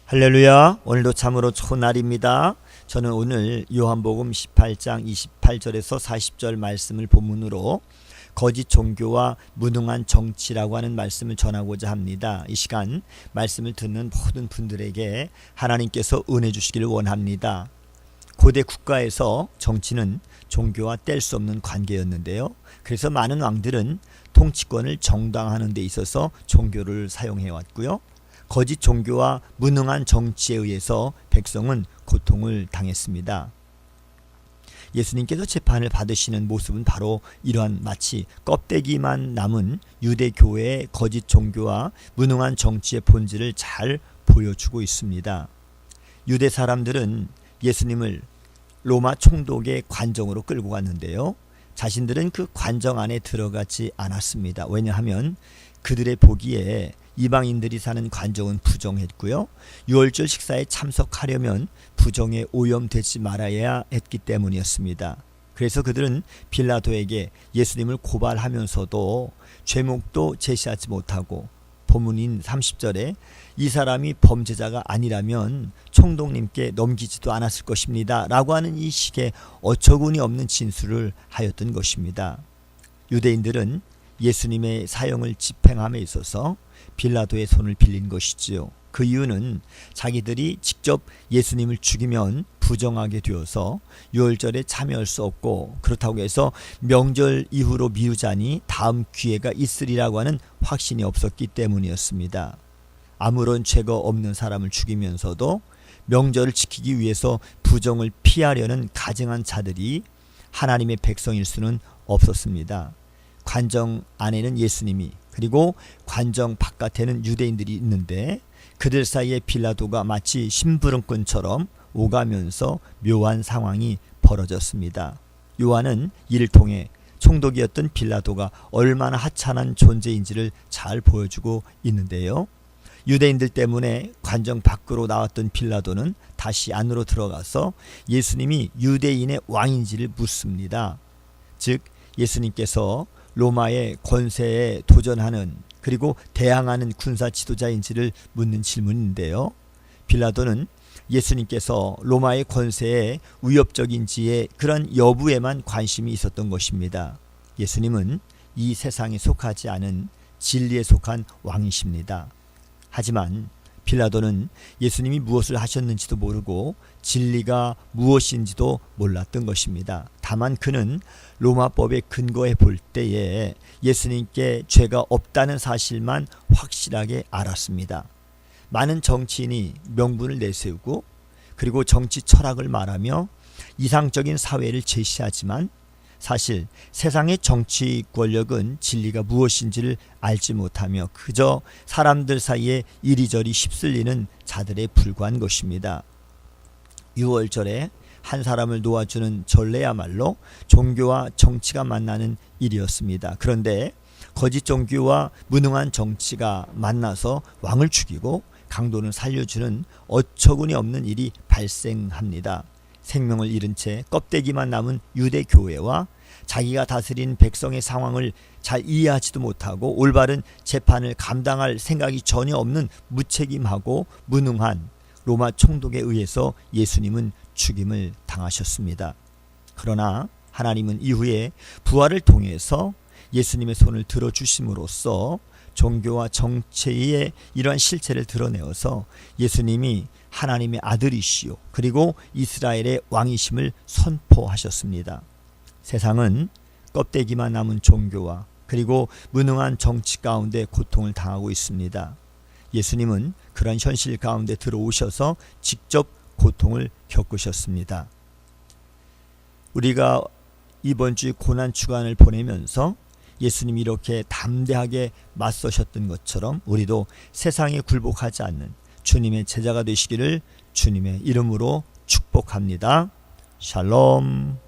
할렐루야. 오늘도 참으로 좋은 날입니다. 저는 오늘 요한복음 18장 28절에서 40절 말씀을 본문으로 거짓 종교와 무능한 정치라고 하는 말씀을 전하고자 합니다. 이 시간 말씀을 듣는 모든 분들에게 하나님께서 은혜 주시기를 원합니다. 고대 국가에서 정치는 종교와 뗄 수 없는 관계였는데요. 그래서 많은 왕들은 통치권을 정당화하는 데 있어서 종교를 사용해 왔고요. 거짓 종교와 무능한 정치에 의해서 백성은 고통을 당했습니다. 예수님께서 재판을 받으시는 모습은 바로 이러한 마치 껍데기만 남은 유대교회의 거짓 종교와 무능한 정치의 본질을 잘 보여주고 있습니다. 유대 사람들은 예수님을 로마 총독의 관정으로 끌고 갔는데요. 자신들은 그 관정 안에 들어가지 않았습니다. 왜냐하면 그들의 보기에 이방인들이 사는 관정은 부정했고요. 유월절 식사에 참석하려면 부정에 오염되지 말아야 했기 때문이었습니다. 그래서 그들은 빌라도에게 예수님을 고발하면서도 죄목도 제시하지 못하고 본문인 30절에 이 사람이 범죄자가 아니라면 총독님께 넘기지도 않았을 것입니다 라고 하는 이 식의 어처구니 없는 진술을 하였던 것입니다. 유대인들은 예수님의 사형을 집행함에 있어서 빌라도의 손을 빌린 것이지요. 그 이유는 자기들이 직접 예수님을 죽이면 부정하게 되어서 유월절에 참여할 수 없고, 그렇다고 해서 명절 이후로 미루자니 다음 기회가 있으리라고 하는 확신이 없었기 때문이었습니다. 아무런 죄가 없는 사람을 죽이면서도 명절을 지키기 위해서 부정을 피하려는 가증한 자들이 하나님의 백성일 수는 없었습니다. 관정 안에는 예수님이, 그리고 관정 바깥에는 유대인들이 있는데 그들 사이에 빌라도가 마치 심부름꾼처럼 오가면서 묘한 상황이 벌어졌습니다. 요한은 이를 통해 총독이었던 빌라도가 얼마나 하찮은 존재인지를 잘 보여주고 있는데요. 유대인들 때문에 관정 밖으로 나왔던 빌라도는 다시 안으로 들어가서 예수님이 유대인의 왕인지를 묻습니다. 즉 예수님께서 로마의 권세에 도전하는, 그리고 대항하는 군사 지도자인지를 묻는 질문인데요. 빌라도는 예수님께서 로마의 권세에 위협적인지의 그런 여부에만 관심이 있었던 것입니다. 예수님은 이 세상에 속하지 않은 진리에 속한 왕이십니다. 하지만 빌라도는 예수님이 무엇을 하셨는지도 모르고 진리가 무엇인지도 몰랐던 것입니다. 다만 그는 로마법에 근거해 볼 때에 예수님께 죄가 없다는 사실만 확실하게 알았습니다. 많은 정치인이 명분을 내세우고 그리고 정치 철학을 말하며 이상적인 사회를 제시하지만 사실 세상의 정치 권력은 진리가 무엇인지를 알지 못하며 그저 사람들 사이에 이리저리 휩쓸리는 자들에 불과한 것입니다. 유월절에 한 사람을 놓아주는 전례야말로 종교와 정치가 만나는 일이었습니다. 그런데 거짓 종교와 무능한 정치가 만나서 왕을 죽이고 강도는 살려주는 어처구니 없는 일이 발생합니다. 생명을 잃은 채 껍데기만 남은 유대 교회와 자기가 다스린 백성의 상황을 잘 이해하지도 못하고 올바른 재판을 감당할 생각이 전혀 없는 무책임하고 무능한 로마 총독에 의해서 예수님은 죽임을 당하셨습니다. 그러나 하나님은 이후에 부활을 통해서 예수님의 손을 들어주심으로써 종교와 정치의 이러한 실체를 드러내어서 예수님이 하나님의 아들이시요 그리고 이스라엘의 왕이심을 선포하셨습니다. 세상은 껍데기만 남은 종교와 그리고 무능한 정치 가운데 고통을 당하고 있습니다. 예수님은 그런 현실 가운데 들어오셔서 직접 고통을 겪으셨습니다. 우리가 이번 주 고난 주간을 보내면서 예수님이 이렇게 담대하게 맞서셨던 것처럼 우리도 세상에 굴복하지 않는 주님의 제자가 되시기를 주님의 이름으로 축복합니다. 샬롬.